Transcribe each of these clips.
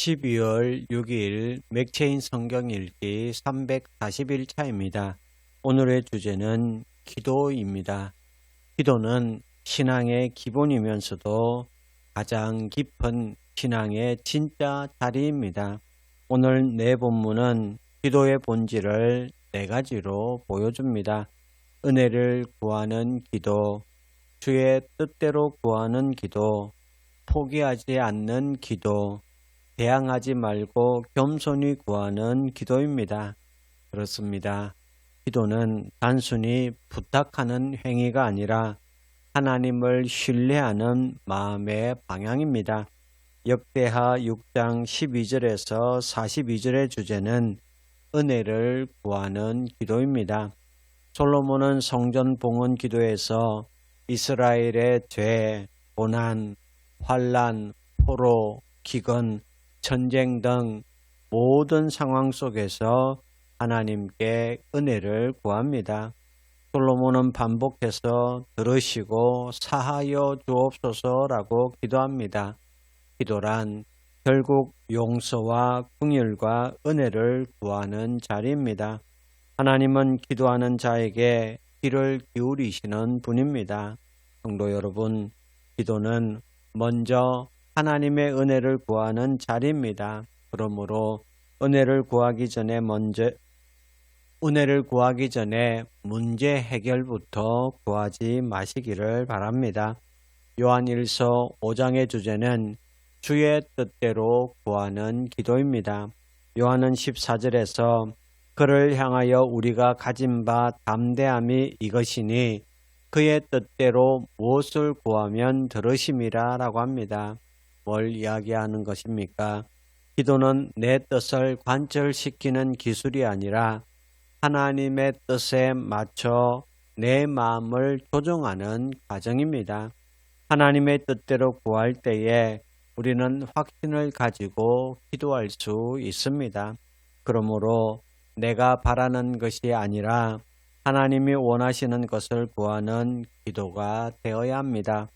12월 6일 맥체인 성경 읽기 341차입니다. 오늘의 주제는 기도입니다. 기도는 신앙의 기본이면서도 가장 깊은 신앙의 진짜 자리입니다. 오늘 내 본문은 기도의 본질을 네 가지로 보여줍니다. 은혜를 구하는 기도, 주의 뜻대로 구하는 기도, 포기하지 않는 기도, 대항하지 말고 겸손히 구하는 기도입니다. 그렇습니다. 기도는 단순히 부탁하는 행위가 아니라 하나님을 신뢰하는 마음의 방향입니다. 역대하 6장 12절에서 42절의 주제는 은혜를 구하는 기도입니다. 솔로몬은 성전 봉헌 기도에서 이스라엘의 죄, 고난, 환난, 포로, 기근, 전쟁 등 모든 상황 속에서 하나님께 은혜를 구합니다. 솔로몬은 반복해서 들으시고 사하여 주옵소서라고 기도합니다. 기도란 결국 용서와 긍휼과 은혜를 구하는 자리입니다. 하나님은 기도하는 자에게 귀를 기울이시는 분입니다. 성도 여러분, 기도는 먼저 하나님의 은혜를 구하는 자리입니다. 그러므로 은혜를 구하기 전에 문제 해결부터 구하지 마시기를 바랍니다. 요한 1서 5장의 주제는 주의 뜻대로 구하는 기도입니다. 요한은 14절에서 그를 향하여 우리가 가진 바 담대함이 이것이니 그의 뜻대로 무엇을 구하면 들으심이라 라고 합니다. 뭘 이야기하는 것입니까? 기도는 내 뜻을 관철시키는 기술이 아니라 하나님의 뜻에 맞춰 내 마음을 조정하는 과정입니다. 하나님의 뜻대로 구할 때에 우리는 확신을 가지고 기도할 수 있습니다. 그러므로 내가 바라는 것이 아니라 하나님이 원하시는 것을 구하는 기도가 되어야 합니다.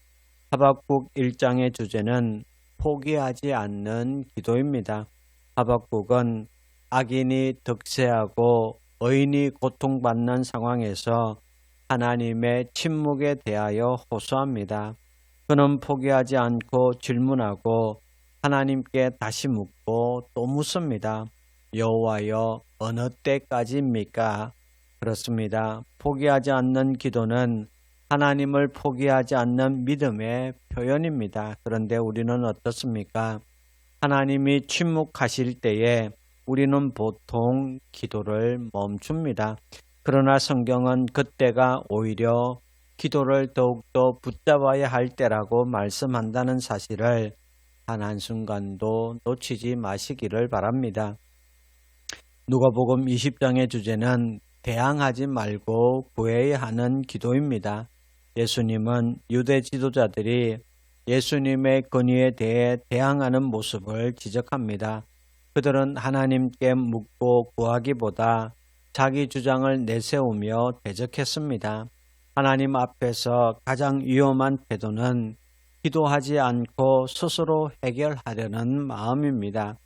하박국 1장의 주제는 포기하지 않는 기도입니다. 하박국은 악인이 득세하고 의인이 고통받는 상황에서 하나님의 침묵에 대하여 호소합니다. 그는 포기하지 않고 질문하고 하나님께 다시 묻고 또 묻습니다. 여호와여, 어느 때까지입니까? 그렇습니다. 포기하지 않는 기도는 하나님을 포기하지 않는 믿음의 표현입니다. 그런데 우리는 어떻습니까? 하나님이 침묵하실 때에 우리는 보통 기도를 멈춥니다. 그러나 성경은 그때가 오히려 기도를 더욱더 붙잡아야 할 때라고 말씀한다는 사실을 단 한순간도 놓치지 마시기를 바랍니다. 누가복음 20장의 주제는 대항하지 말고 구해야 하는 기도입니다. 예수님은 유대 지도자들이 예수님의 권위에 대해 대항하는 모습을 지적합니다. 그들은 하나님께 묻고 구하기보다 자기 주장을 내세우며 대적했습니다. 하나님 앞에서 가장 위험한 태도는 기도하지 않고 스스로 해결하려는 마음입니다.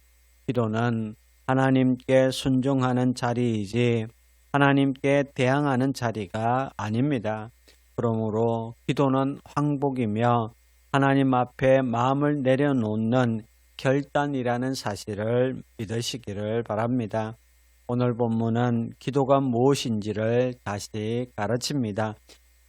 기도는 하나님께 순종하는 자리이지 하나님께 대항하는 자리가 아닙니다. 그러므로 기도는 항복이며 하나님 앞에 마음을 내려놓는 결단이라는 사실을 믿으시기를 바랍니다. 오늘 본문은 기도가 무엇인지를 다시 가르칩니다.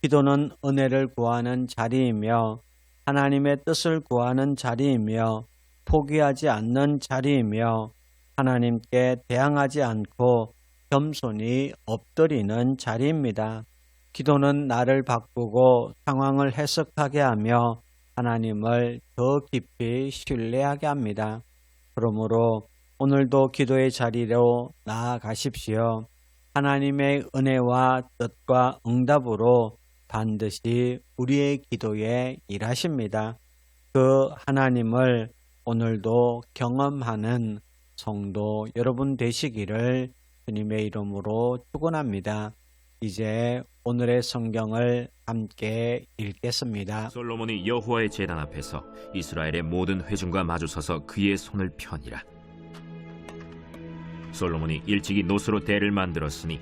기도는 은혜를 구하는 자리이며 하나님의 뜻을 구하는 자리이며 포기하지 않는 자리이며 하나님께 대항하지 않고 겸손히 엎드리는 자리입니다. 기도는 나를 바꾸고 상황을 해석하게 하며 하나님을 더 깊이 신뢰하게 합니다. 그러므로 오늘도 기도의 자리로 나아가십시오. 하나님의 은혜와 뜻과 응답으로 반드시 우리의 기도에 일하십니다. 그 하나님을 오늘도 경험하는 성도 여러분 되시기를 주님의 이름으로 축원합니다. 이제 오늘의 성경을 함께 읽겠습니다. 솔로몬이 여호와의 제단 앞에서 이스라엘의 모든 회중과 마주서서 그의 손을 펴니라. 솔로몬이 일찍이 노스로 대를 만들었으니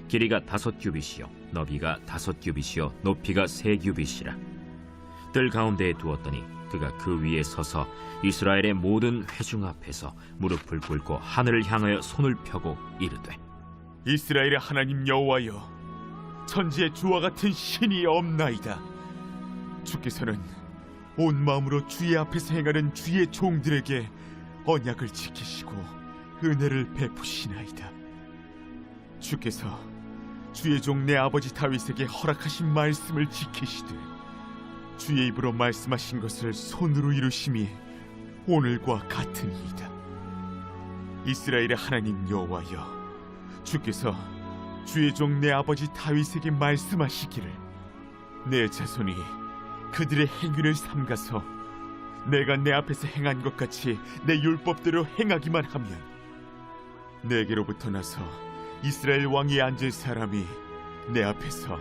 길이가 5규빗이요 너비가 5규빗이요 높이가 3규빗이라. 뜰 가운데에 두었더니 그가 그 위에 서서 이스라엘의 모든 회중 앞에서 무릎을 꿇고 하늘을 향하여 손을 펴고 이르되, 이스라엘의 하나님 여호와여, 천지에 주와 같은 신이 없나이다. 주께서는 온 마음으로 주의 앞에서 행하는 주의 종들에게 언약을 지키시고 은혜를 베푸시나이다. 주께서 주의 종 내 아버지 다윗에게 허락하신 말씀을 지키시되 주의 입으로 말씀하신 것을 손으로 이루심이 오늘과 같으니이다. 이스라엘의 하나님 여호와여, 주께서 주의 종 내 아버지 다윗에게 말씀하시기를 내 자손이 그들의 행위를 삼가서 내가 내 앞에서 행한 것 같이 내 율법대로 행하기만 하면 내게로부터 나서 이스라엘 왕이 앉을 사람이 내 앞에서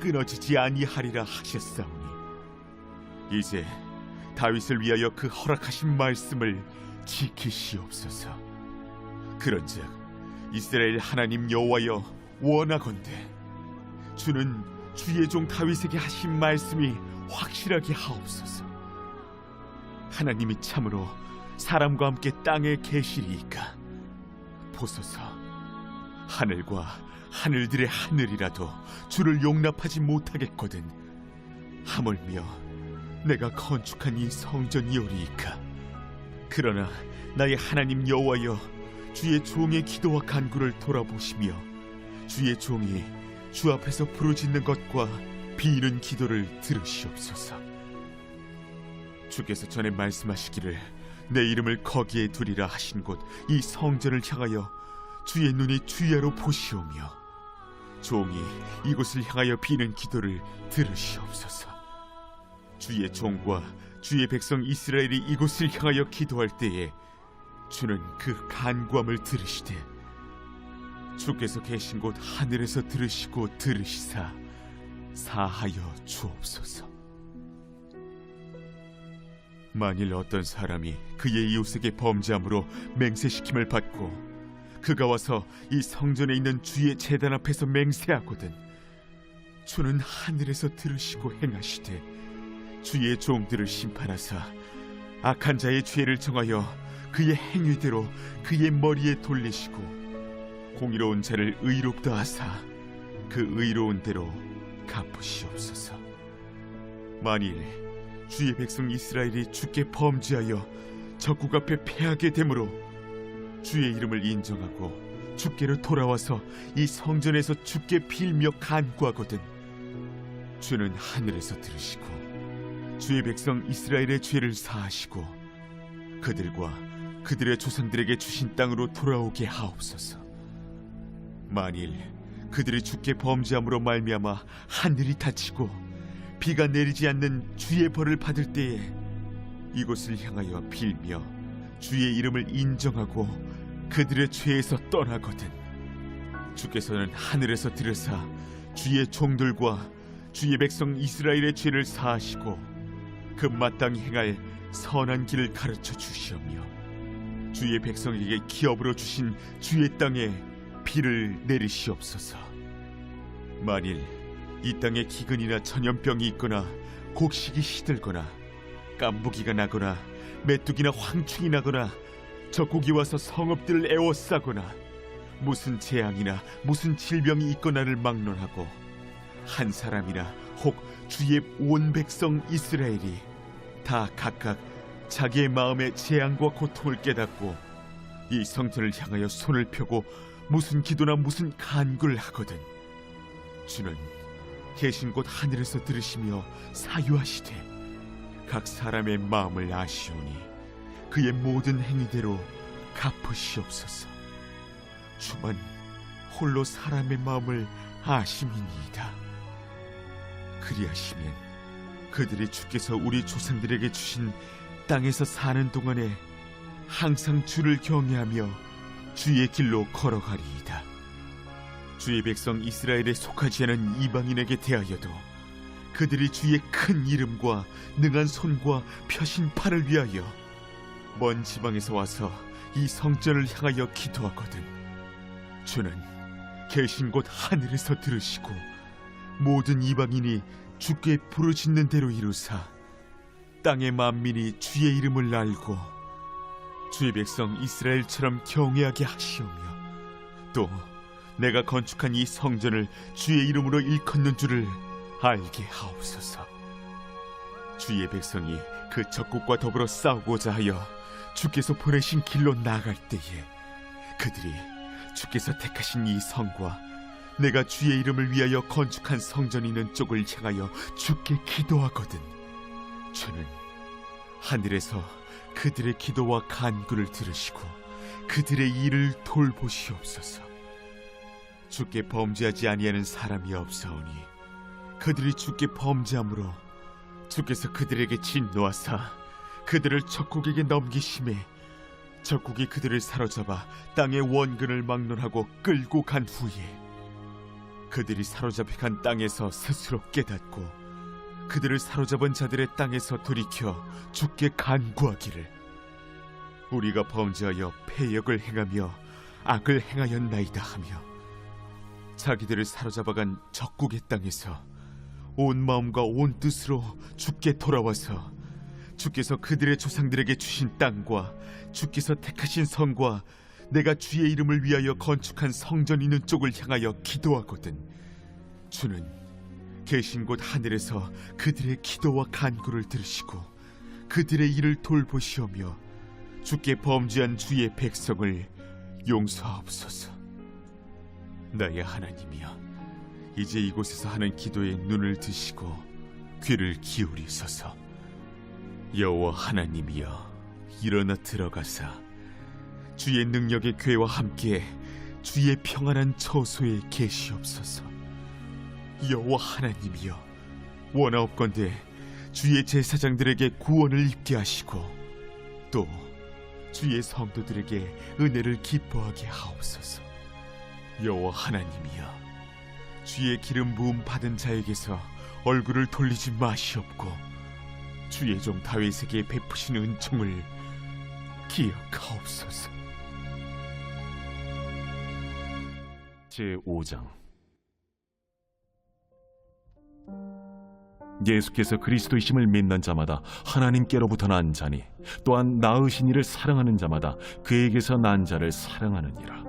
끊어지지 아니하리라 하셨사오니, 이제 다윗을 위하여 그 허락하신 말씀을 지키시옵소서. 그런즉 이스라엘 하나님 여호와여, 원하건대 주는 주의 종 다윗에게 하신 말씀이 확실하게 하옵소서. 하나님이 참으로 사람과 함께 땅에 계시리이까. 보소서, 하늘과 하늘들의 하늘이라도 주를 용납하지 못하겠거든 하물며 내가 건축한 이 성전이오리이까. 그러나 나의 하나님 여호와여, 주의 종의 기도와 간구를 돌아보시며 주의 종이 주 앞에서 부르짖는 것과 비는 기도를 들으시옵소서. 주께서 전에 말씀하시기를 내 이름을 거기에 두리라 하신 곳 이 성전을 향하여 주의 눈이 주야로 보시오며 종이 이곳을 향하여 비는 기도를 들으시옵소서. 주의 종과 주의 백성 이스라엘이 이곳을 향하여 기도할 때에 주는 그 간구함을 들으시되 주께서 계신 곳 하늘에서 들으시고 들으시사 사하여 주옵소서. 만일 어떤 사람이 그의 이웃에게 범죄함으로 맹세시킴을 받고 그가 와서 이 성전에 있는 주의 제단 앞에서 맹세하거든 주는 하늘에서 들으시고 행하시되 주의 종들을 심판하사 악한 자의 죄를 정하여 그의 행위대로 그의 머리에 돌리시고 공의로운 자를 의롭다 하사 그 의로운 대로 갚으시옵소서. 만일 주의 백성 이스라엘이 주께 범죄하여 적국 앞에 패하게 되므로 주의 이름을 인정하고 주께로 돌아와서 이 성전에서 주께 빌며 간구하거든 주는 하늘에서 들으시고 주의 백성 이스라엘의 죄를 사하시고 그들과 그들의 조상들에게 주신 땅으로 돌아오게 하옵소서. 만일 그들이 주께 범죄함으로 말미암아 하늘이 닫히고 비가 내리지 않는 주의 벌을 받을 때에 이곳을 향하여 빌며 주의 이름을 인정하고 그들의 죄에서 떠나거든 주께서는 하늘에서 들으사 주의 종들과 주의 백성 이스라엘의 죄를 사하시고 그 마땅히 행할 선한 길을 가르쳐 주시오며 주의 백성에게 기업으로 주신 주의 땅에 비를 내리시옵소서. 만일 이 땅에 기근이나 전염병이 있거나 곡식이 시들거나 깐부기가 나거나 메뚜기나 황충이 나거나 적국이 와서 성읍들을 에워싸거나 무슨 재앙이나 무슨 질병이 있거나를 막론하고 한 사람이나 혹 주의 온 백성 이스라엘이 다 각각 자기의 마음의 재앙과 고통을 깨닫고 이 성전을 향하여 손을 펴고 무슨 기도나 무슨 간구를 하거든 주는 계신 곳 하늘에서 들으시며 사유하시되 각 사람의 마음을 아시오니 그의 모든 행위대로 갚으시옵소서. 주만 홀로 사람의 마음을 아심이니이다. 그리하시면 그들이 주께서 우리 조상들에게 주신 땅에서 사는 동안에 항상 주를 경외하며 주의 길로 걸어가리이다. 주의 백성 이스라엘에 속하지 않은 이방인에게 대하여도 그들이 주의 큰 이름과 능한 손과 펴신 팔을 위하여 먼 지방에서 와서 이 성전을 향하여 기도하거든 주는 계신 곳 하늘에서 들으시고 모든 이방인이 주께 부르짖는 대로 이루사 땅의 만민이 주의 이름을 알고 주의 백성 이스라엘처럼 경외하게 하시오며 또 내가 건축한 이 성전을 주의 이름으로 일컫는 줄을 알게 하옵소서. 주의 백성이 그 적국과 더불어 싸우고자 하여 주께서 보내신 길로 나아갈 때에 그들이 주께서 택하신 이 성과 내가 주의 이름을 위하여 건축한 성전이 있는 쪽을 향하여 주께 기도하거든 주는 하늘에서 그들의 기도와 간구를 들으시고 그들의 일을 돌보시옵소서. 주께 범죄하지 아니하는 사람이 없사오니 그들이 주께 범죄함으로 주께서 그들에게 진노하사 그들을 적국에게 넘기심에 적국이 그들을 사로잡아 땅의 원근을 막론하고 끌고 간 후에 그들이 사로잡혀 간 땅에서 스스로 깨닫고 그들을 사로잡은 자들의 땅에서 돌이켜 주께 간구하기를 우리가 범죄하여 패역을 행하며 악을 행하였나이다 하며 자기들을 사로잡아간 적국의 땅에서 온 마음과 온 뜻으로 주께 돌아와서 주께서 그들의 조상들에게 주신 땅과 주께서 택하신 성과 내가 주의 이름을 위하여 건축한 성전 있는 쪽을 향하여 기도하거든 주는 계신 곳 하늘에서 그들의 기도와 간구를 들으시고 그들의 일을 돌보시오며 주께 범죄한 주의 백성을 용서하옵소서. 나의 하나님이여 이제 이곳에서 하는 기도에 눈을 드시고 귀를 기울이소서. 여호와 하나님이여 일어나 들어가사 주의 능력의 궤와 함께 주의 평안한 처소에 계시옵소서. 여호와 하나님이여 원하옵건대 주의 제사장들에게 구원을 입게 하시고 또 주의 성도들에게 은혜를 기뻐하게 하옵소서. 여호와 하나님이여 주의 기름 부음 받은 자에게서 얼굴을 돌리지 마시옵고 주의 종 다윗에게 베푸신 은총을 기억하옵소서. 제5장 예수께서 그리스도이심을 믿는 자마다 하나님께로부터 난 자니 또한 낳으신 이를 사랑하는 자마다 그에게서 난 자를 사랑하느니라.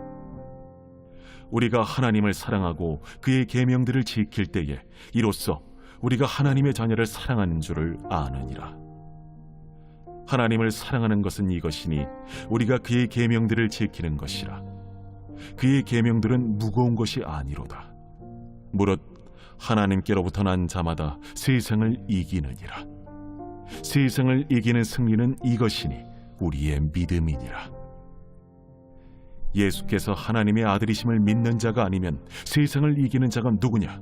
우리가 하나님을 사랑하고 그의 계명들을 지킬 때에 이로써 우리가 하나님의 자녀를 사랑하는 줄을 아느니라. 하나님을 사랑하는 것은 이것이니 우리가 그의 계명들을 지키는 것이라. 그의 계명들은 무거운 것이 아니로다. 무릇 하나님께로부터 난 자마다 세상을 이기느니라. 세상을 이기는 승리는 이것이니 우리의 믿음이니라. 예수께서 하나님의 아들이심을 믿는 자가 아니면 세상을 이기는 자가 누구냐?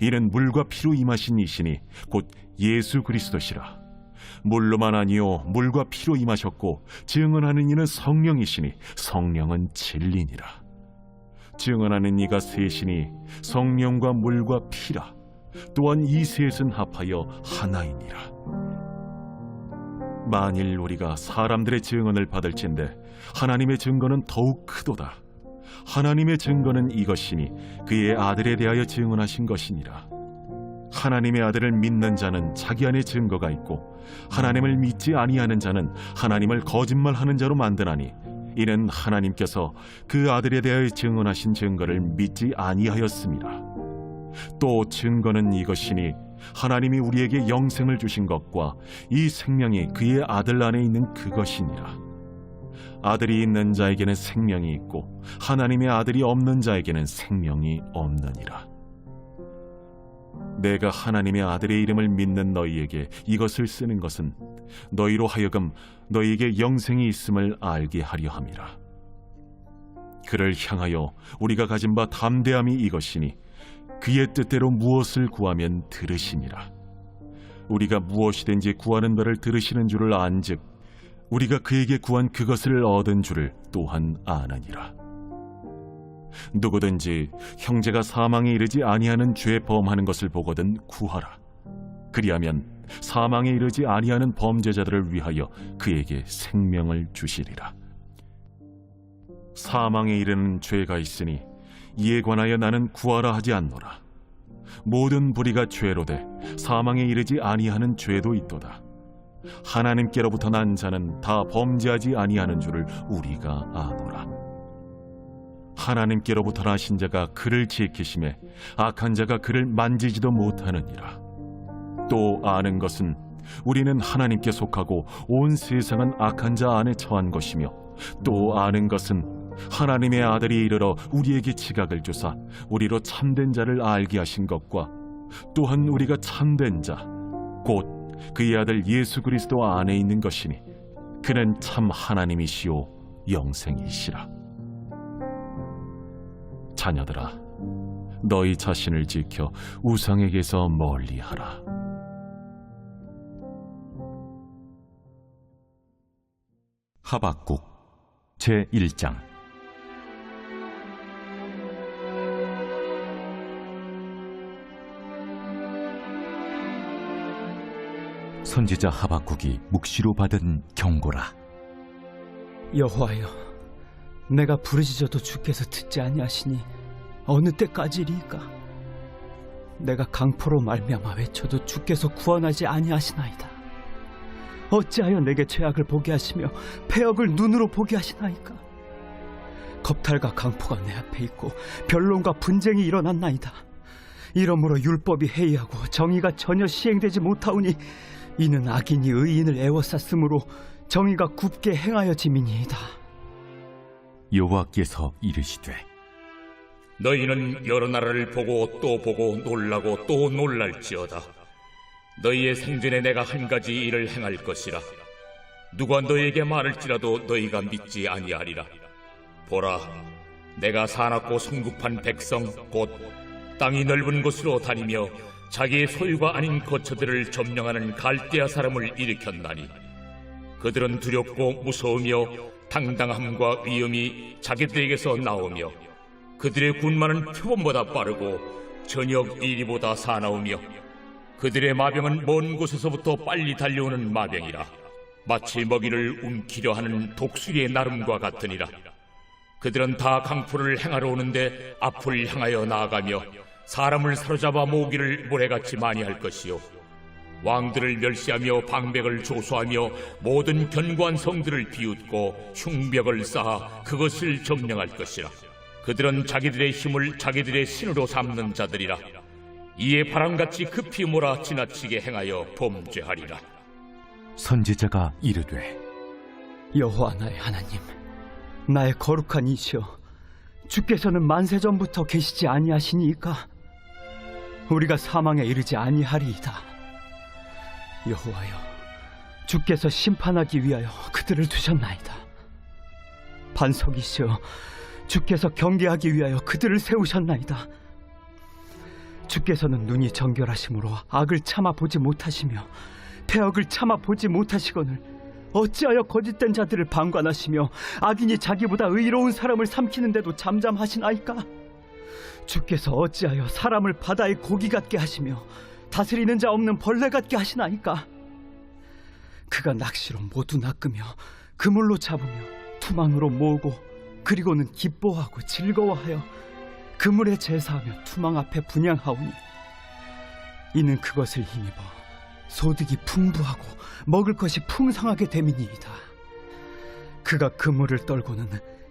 이는 물과 피로 임하신 이시니 곧 예수 그리스도시라. 물로만 아니요 물과 피로 임하셨고 증언하는 이는 성령이시니 성령은 진리니라. 증언하는 이가 셋이니 성령과 물과 피라. 또한 이 셋은 합하여 하나이니라. 만일 우리가 사람들의 증언을 받을진대 하나님의 증거는 더욱 크도다. 하나님의 증거는 이것이니 그의 아들에 대하여 증언하신 것이니라. 하나님의 아들을 믿는 자는 자기 안에 증거가 있고 하나님을 믿지 아니하는 자는 하나님을 거짓말하는 자로 만드나니 이는 하나님께서 그 아들에 대하여 증언하신 증거를 믿지 아니하였습니다. 또 증거는 이것이니 하나님이 우리에게 영생을 주신 것과 이 생명이 그의 아들 안에 있는 그것이니라. 아들이 있는 자에게는 생명이 있고 하나님의 아들이 없는 자에게는 생명이 없느니라. 내가 하나님의 아들의 이름을 믿는 너희에게 이것을 쓰는 것은 너희로 하여금 너희에게 영생이 있음을 알게 하려 함이라. 그를 향하여 우리가 가진 바 담대함이 이것이니 그의 뜻대로 무엇을 구하면 들으시니라. 우리가 무엇이든지 구하는 바를 들으시는 줄을 안즉 우리가 그에게 구한 그것을 얻은 줄을 또한 아느니라. 누구든지 형제가 사망에 이르지 아니하는 죄 범하는 것을 보거든 구하라. 그리하면 사망에 이르지 아니하는 범죄자들을 위하여 그에게 생명을 주시리라. 사망에 이르는 죄가 있으니 이에 관하여 나는 구하라 하지 않노라. 모든 불의가 죄로 돼 사망에 이르지 아니하는 죄도 있도다. 하나님께로부터 난 자는 다 범죄하지 아니하는 줄을 우리가 아노라. 하나님께로부터 나신 자가 그를 지키심에 악한 자가 그를 만지지도 못하느니라. 또 아는 것은 우리는 하나님께 속하고 온 세상은 악한 자 안에 처한 것이며, 또 아는 것은 하나님의 아들이 이르러 우리에게 지각을 주사 우리로 참된 자를 알게 하신 것과, 또한 우리가 참된 자 곧 그의 아들 예수 그리스도 안에 있는 것이니 그는 참 하나님이시오 영생이시라. 자녀들아, 너희 자신을 지켜 우상에게서 멀리하라. 하박국 제1장. 선지자 하박국이 묵시로 받은 경고라. 여호와여, 내가 부르짖어도 주께서 듣지 아니하시니 어느 때까지리이까? 내가 강포로 말미암아 외쳐도 주께서 구원하지 아니하시나이다. 어찌하여 내게 죄악을 보게 하시며 패역을 눈으로 보게 하시나이까? 겁탈과 강포가 내 앞에 있고 변론과 분쟁이 일어났나이다. 이러므로 율법이 해이하고 정의가 전혀 시행되지 못하오니 이는 악인이 의인을 애워쌌으므로 정의가 굽게 행하여짐이니이다. 여호와께서 이르시되, 너희는 여러 나라를 보고 또 보고 놀라고 또 놀랄지어다. 너희의 생전에 내가 한 가지 일을 행할 것이라. 누가 너희에게 말할지라도 너희가 믿지 아니하리라. 보라, 내가 사납고 성급한 백성 곧 땅이 넓은 곳으로 다니며 자기의 소유가 아닌 거처들을 점령하는 갈대아 사람을 일으켰나니, 그들은 두렵고 무서우며 당당함과 위엄이 자기들에게서 나오며 그들의 군마는 표범보다 빠르고 저녁 이리보다 사나우며 그들의 마병은 먼 곳에서부터 빨리 달려오는 마병이라. 마치 먹이를 움키려 하는 독수리의 나름과 같으니라. 그들은 다 강포를 행하러 오는데 앞을 향하여 나아가며 사람을 사로잡아 모으기를 모래같이 많이 할 것이요, 왕들을 멸시하며 방백을 조소하며 모든 견고한 성들을 비웃고 흉벽을 쌓아 그것을 점령할 것이라. 그들은 자기들의 힘을 자기들의 신으로 삼는 자들이라. 이에 바람같이 급히 몰아 지나치게 행하여 범죄하리라. 선지자가 이르되, 여호와 나의 하나님, 나의 거룩한 이시여, 주께서는 만세전부터 계시지 아니하시니이까? 우리가 사망에 이르지 아니하리이다. 여호와여, 주께서 심판하기 위하여 그들을 두셨나이다. 반석이시여, 주께서 경계하기 위하여 그들을 세우셨나이다. 주께서는 눈이 정결하심으로 악을 참아 보지 못하시며 패역을 참아 보지 못하시거늘 어찌하여 거짓된 자들을 방관하시며 악인이 자기보다 의로운 사람을 삼키는데도 잠잠하시나이까? 주께서 어찌하여 사람을 바다의 고기 같게 하시며 다스리는 자 없는 벌레 같게 하시나이까? 그가 낚시로 모두 낚으며 그물로 잡으며 투망으로 모으고 그리고는 기뻐하고 즐거워하여 그물에 제사하며 투망 앞에 분향하오니, 이는 그것을 힘입어 소득이 풍부하고 먹을 것이 풍성하게 됨이니이다. 그가 그물을 떨고는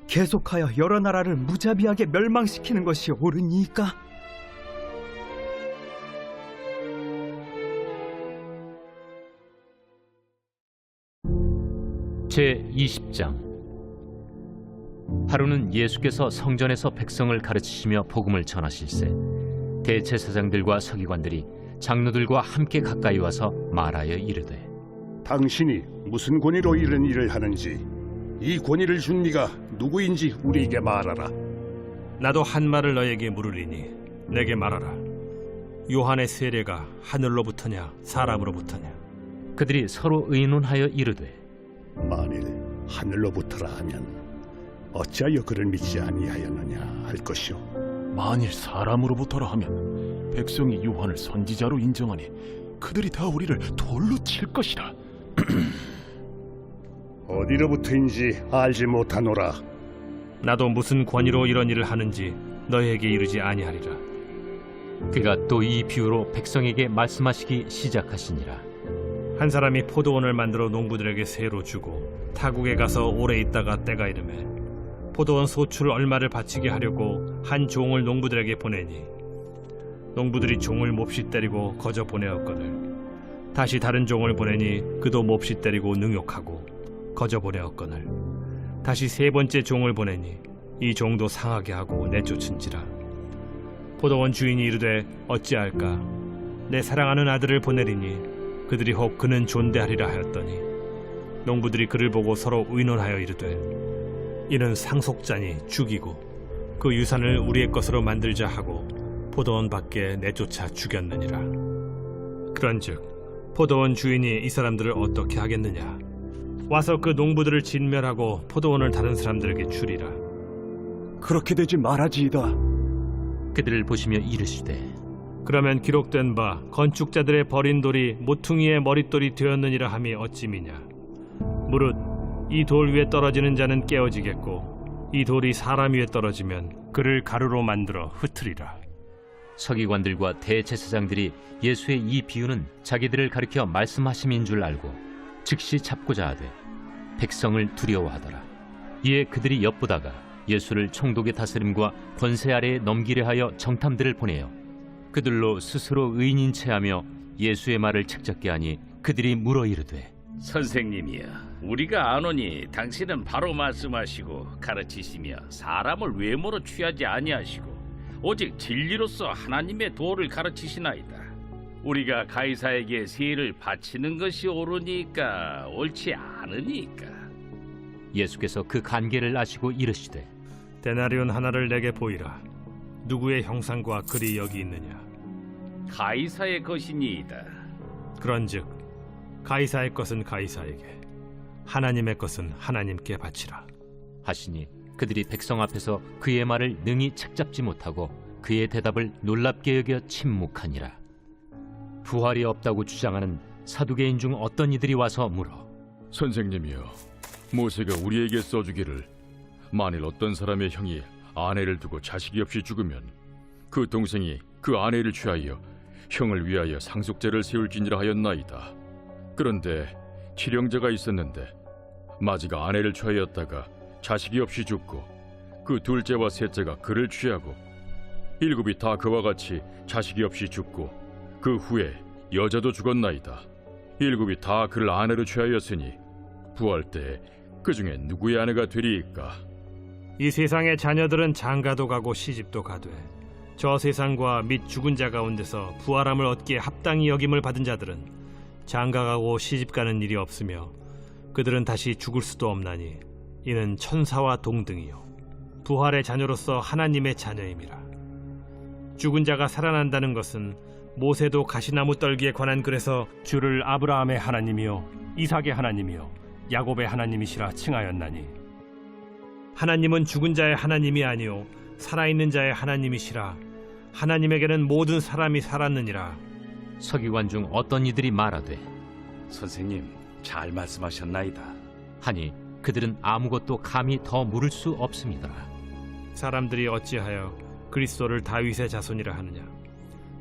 계속하여 여러 나라를 무자비하게 멸망시키는 것이 옳으니까? 제20장. 하루는 예수께서 성전에서 백성을 가르치시며 복음을 전하실세 대제사장들과 서기관들이 장로들과 함께 가까이 와서 말하여 이르되, 당신이 무슨 권위로 이런 일을 하는지, 이 권위를 준 네가 누구인지 우리에게 말하라. 나도 한 말을 너에게 물으리니 내게 말하라. 요한의 세례가 하늘로부터냐 사람으로부터냐? 그들이 서로 의논하여 이르되, 만일 하늘로부터라 하면 어찌하여 그를 믿지 아니하였느냐 할 것이오. 만일 사람으로부터라 하면 백성이 요한을 선지자로 인정하니 그들이 다 우리를 돌로 칠 것이라. 어디로부터인지 알지 못하노라. 나도 무슨 권위로 이런 일을 하는지 너희에게 이르지 아니하리라. 그가 또 이 비유로 백성에게 말씀하시기 시작하시니라. 한 사람이 포도원을 만들어 농부들에게 세로 주고 타국에 가서 오래 있다가 때가 이르매 포도원 소출 얼마를 바치게 하려고 한 종을 농부들에게 보내니 농부들이 종을 몹시 때리고 거저 보내었거늘 다시 다른 종을 보내니 그도 몹시 때리고 능욕하고 거저 보내었거늘 다시 세 번째 종을 보내니 이 종도 상하게 하고 내쫓은지라. 포도원 주인이 이르되 어찌할까? 내 사랑하는 아들을 보내리니 그들이 혹 그는 존대하리라 하였더니 농부들이 그를 보고 서로 의논하여 이르되 이는 상속자니 죽이고 그 유산을 우리의 것으로 만들자 하고 포도원 밖에 내쫓아 죽였느니라. 그런즉 포도원 주인이 이 사람들을 어떻게 하겠느냐? 와서 그 농부들을 진멸하고 포도원을 다른 사람들에게 주리라. 그렇게 되지 말아지이다. 그들을 보시며 이르시되 그러면 기록된 바 건축자들의 버린 돌이 모퉁이의 머릿돌이 되었느니라 함이 어찌미냐? 무릇 이 돌 위에 떨어지는 자는 깨어지겠고 이 돌이 사람 위에 떨어지면 그를 가루로 만들어 흩으리라. 서기관들과 대제사장들이 예수의 이 비유는 자기들을 가리켜 말씀하심인 줄 알고 즉시 잡고자 하되 백성을 두려워하더라. 이에 그들이 엿보다가 예수를 총독의 다스림과 권세 아래에 넘기려 하여 정탐들을 보내어 그들로 스스로 의인인 체하며 예수의 말을 책잡게 하니 그들이 물어 이르되 선생님이여, 우리가 아노니 당신은 바로 말씀하시고 가르치시며 사람을 외모로 취하지 아니하시고 오직 진리로서 하나님의 도를 가르치시나이다. 우리가 가이사에게 세를 바치는 것이 옳으니까 옳지 않으니까. 예수께서 그 관계를 아시고 이르시되 데나리온 하나를 내게 보이라. 누구의 형상과 글이 여기 있느냐? 가이사의 것이니이다. 그런즉 가이사의 것은 가이사에게, 하나님의 것은 하나님께 바치라 하시니 그들이 백성 앞에서 그의 말을 능히 책잡지 못하고 그의 대답을 놀랍게 여겨 침묵하니라. 부활이 없다고 주장하는 사두개인 중 어떤 이들이 와서 물어 선생님이여, 모세가 우리에게 써주기를 만일 어떤 사람의 형이 아내를 두고 자식이 없이 죽으면 그 동생이 그 아내를 취하여 형을 위하여 상속제를 세울지니라 하였나이다. 그런데 칠형제가 있었는데 마지가 아내를 취하였다가 자식이 없이 죽고 그 둘째와 셋째가 그를 취하고 일곱이 다 그와 같이 자식이 없이 죽고 그 후에 여자도 죽었나이다. 일곱이 다 그를 아내로 취하였으니 부활 때에 그 중에 누구의 아내가 되리이까? 이 세상의 자녀들은 장가도 가고 시집도 가되 저 세상과 및 죽은 자 가운데서 부활함을 얻기에 합당히 여김을 받은 자들은 장가가고 시집가는 일이 없으며 그들은 다시 죽을 수도 없나니 이는 천사와 동등이요 부활의 자녀로서 하나님의 자녀임이라. 죽은 자가 살아난다는 것은 모세도 가시나무 떨기에 관한 글에서 주를 아브라함의 하나님이요 이삭의 하나님이요 야곱의 하나님이시라 칭하였나니 하나님은 죽은 자의 하나님이 아니요 살아있는 자의 하나님이시라. 하나님에게는 모든 사람이 살았느니라. 서기관 중 어떤 이들이 말하되 선생님, 잘 말씀하셨나이다 하니 그들은 아무것도 감히 더 물을 수 없습니다. 사람들이 어찌하여 그리스도를 다윗의 자손이라 하느냐?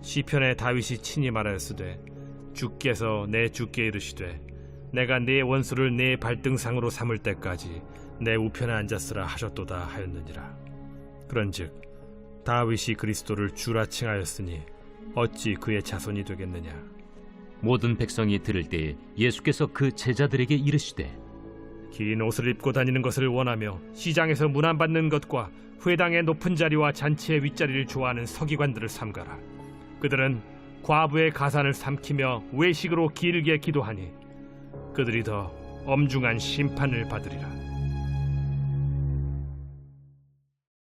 시편에 다윗이 친히 말하였으되 주께서 내 주께 이르시되 내가 네 원수를 네 발등상으로 삼을 때까지 내 우편에 앉았으라 하셨도다 하였느니라. 그런즉 다윗이 그리스도를 주라 칭하였으니 어찌 그의 자손이 되겠느냐? 모든 백성이 들을 때에 예수께서 그 제자들에게 이르시되 긴 옷을 입고 다니는 것을 원하며 시장에서 문안받는 것과 회당의 높은 자리와 잔치의 윗자리를 좋아하는 서기관들을 삼가라. 그들은 과부의 가산을 삼키며 외식으로 길게 기도하니 그들이 더 엄중한 심판을 받으리라.